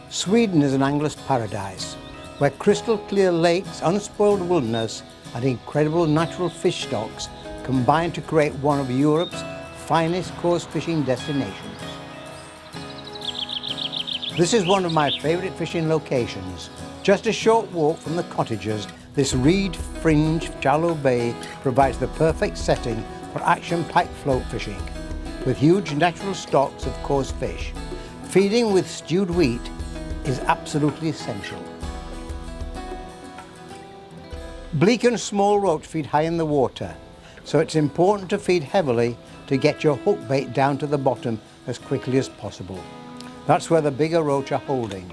Sweden is an angler's paradise, where crystal clear lakes, unspoiled wilderness and incredible natural fish stocks combine to create one of Europe's finest coarse fishing destinations. This is one of my favourite fishing locations. Just a short walk from the cottages, this reed-fringed shallow bay provides the perfect setting for action-packed float fishing, with huge natural stocks of coarse fish. Feeding with stewed wheat is absolutely essential. Bleak and small roach feed high in the water, so it's important to feed heavily to get your hook bait down to the bottom as quickly as possible. That's where the bigger roach are holding.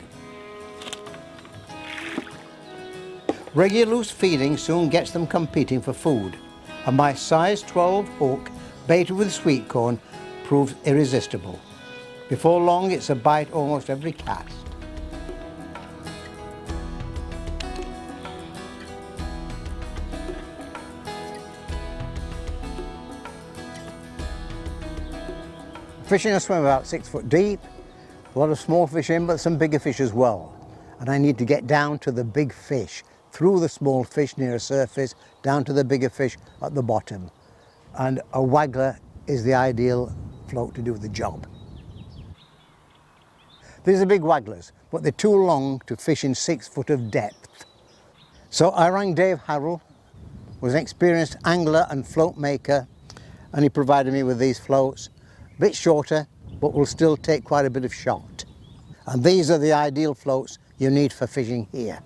Regular loose feeding soon gets them competing for food, and my size 12 hook baited with sweet corn proves irresistible. Before long it's a bite almost every cast. Fishing I swim about 6 foot deep, a lot of small fish in, but some bigger fish as well. And I need to get down to the big fish, through the small fish near the surface, down to the bigger fish at the bottom. And a waggler is the ideal float to do the job. These are big wagglers, but they're too long to fish in 6 foot of depth. So I rang Dave Harrell, who was an experienced angler and float maker, and he provided me with these floats. A bit shorter, but will still take quite a bit of shot. And these are the ideal floats you need for fishing here.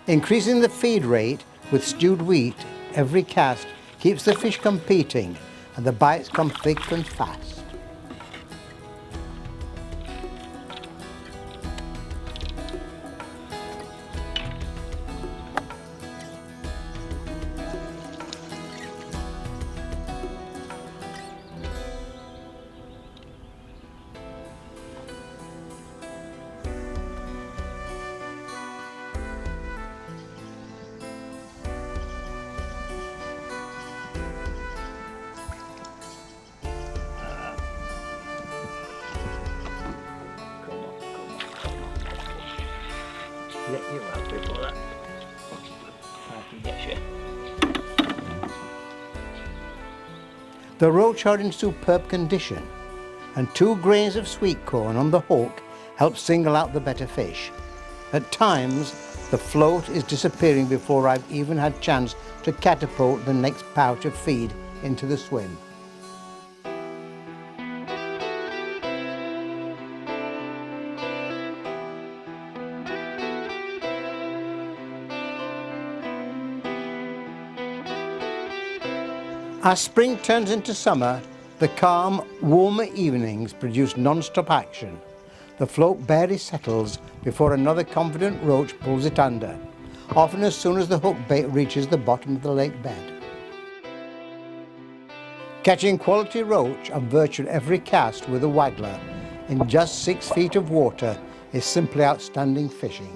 Increasing the feed rate with stewed wheat every cast keeps the fish competing and the bites come thick and fast. Let you out before that. I can get you. The roach are in superb condition, and 2 grains of sweet corn on the hook help single out the better fish. At times, the float is disappearing before I've even had chance to catapult the next pouch of feed into the swim. As spring turns into summer, the calm, warmer evenings produce non-stop action. The float barely settles before another confident roach pulls it under, often as soon as the hook bait reaches the bottom of the lake bed. Catching quality roach on virtually every cast with a waggler in just 6 feet of water is simply outstanding fishing.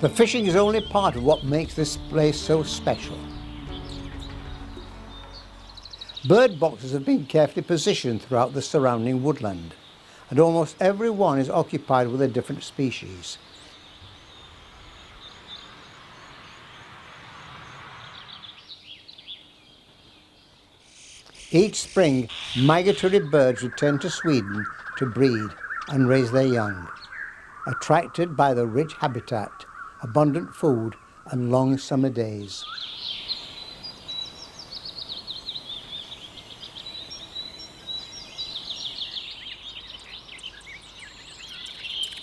The fishing is only part of what makes this place so special. Bird boxes have been carefully positioned throughout the surrounding woodland, and almost every one is occupied with a different species. Each spring, migratory birds return to Sweden to breed and raise their young, attracted by the rich habitat, abundant food and long summer days.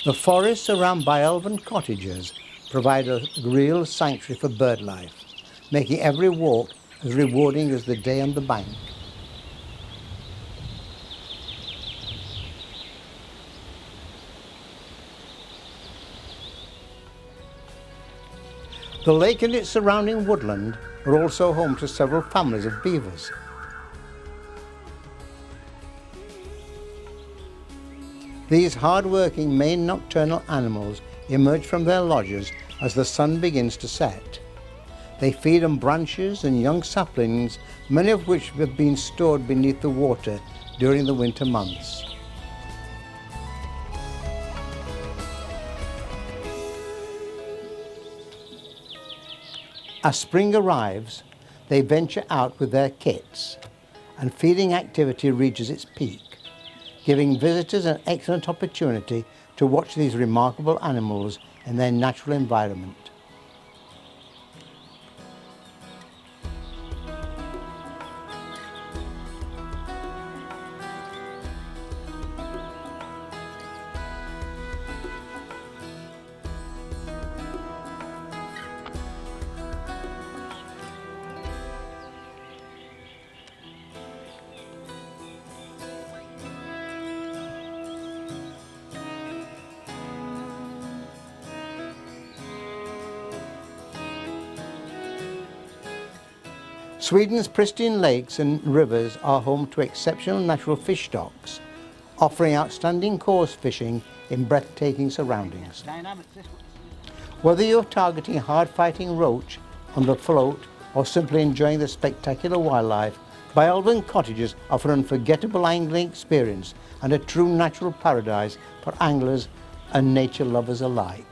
The forests around Byalven Cottages provide a real sanctuary for bird life, making every walk as rewarding as the day on the bank. The lake and its surrounding woodland are also home to several families of beavers. These hard-working Maine nocturnal animals emerge from their lodges as the sun begins to set. They feed on branches and young saplings, many of which have been stored beneath the water during the winter months. As spring arrives, they venture out with their kits, and feeding activity reaches its peak, giving visitors an excellent opportunity to watch these remarkable animals in their natural environment. Sweden's pristine lakes and rivers are home to exceptional natural fish stocks, offering outstanding coarse fishing in breathtaking surroundings. Whether you're targeting hard-fighting roach on the float or simply enjoying the spectacular wildlife, Byalven Cottages offer an unforgettable angling experience and a true natural paradise for anglers and nature lovers alike.